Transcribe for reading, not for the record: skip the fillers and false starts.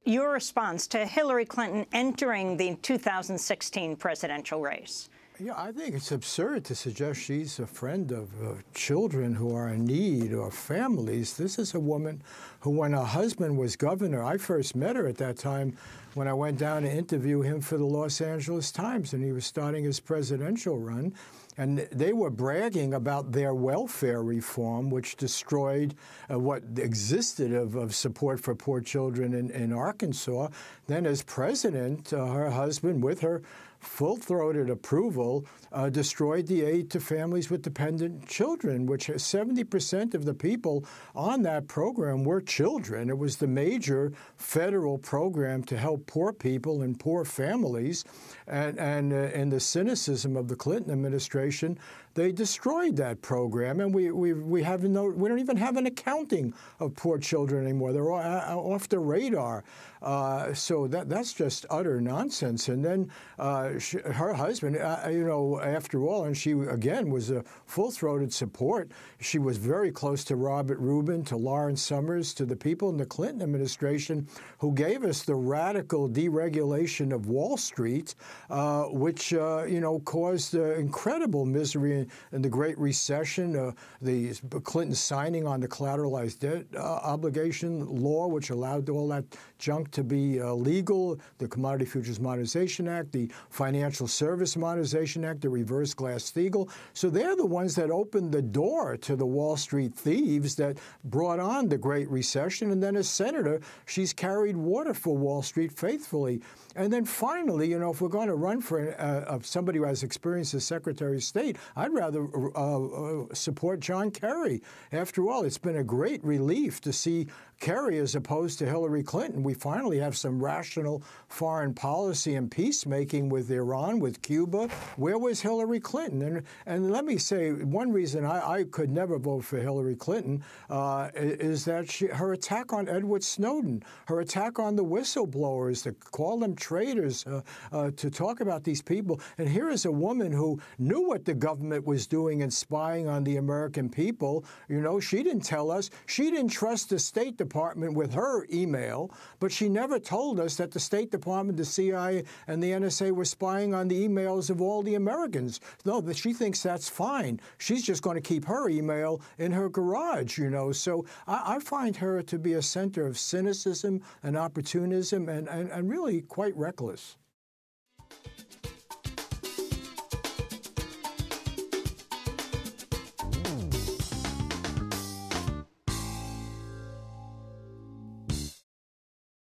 your response to Hillary Clinton entering the 2016 presidential race. Yeah, I think it's absurd to suggest she's a friend of children who are in need or families. This is a woman who, when her husband was governor, I first met her at that time when I went down to interview him for the Los Angeles Times, and he was starting his presidential run. And they were bragging about their welfare reform, which destroyed what existed of support for poor children in Arkansas. Then as president, her husband, with her full-throated approval, destroyed the aid to families with dependent children, which 70% of the people on that program were children. It was the major federal program to help poor people and poor families. And in the cynicism of the Clinton administration, they destroyed that program, and we don't even have an accounting of poor children anymore. They're all off the radar. So that's just utter nonsense. And then her husband, after all, and she again was a full-throated support. She was very close to Robert Rubin, to Lawrence Summers, to the people in the Clinton administration who gave us the radical deregulation of Wall Street, which caused incredible misery in the Great Recession. The Clinton signing on the collateralized debt obligation law, which allowed all that junk to be legal, the Commodity Futures Modernization Act, the Financial Service Modernization Act, the Reverse Glass-Steagall. So they're the ones that opened the door to the Wall Street thieves that brought on the Great Recession. And then as senator, she's carried water for Wall Street faithfully. And then finally, if we're going to run for somebody who has experience as Secretary of State, I'd rather support John Kerry. After all, it's been a great relief to see Kerry as opposed to Hillary Clinton. We finally have some rational foreign policy and peacemaking with Iran, with Cuba. Where was Hillary Clinton? And let me say, one reason I could never vote for Hillary Clinton is that her attack on Edward Snowden, her attack on the whistleblowers, to call them traitors, to talk about these people. And here is a woman who knew what the government was doing and spying on the American people. She didn't tell us. She didn't trust the State Department with her email, but she never told us that the State Department, the CIA, and the NSA were spying on the emails of all the Americans. No, but she thinks that's fine. She's just going to keep her email in her garage, So I find her to be a center of cynicism and opportunism and really quite reckless.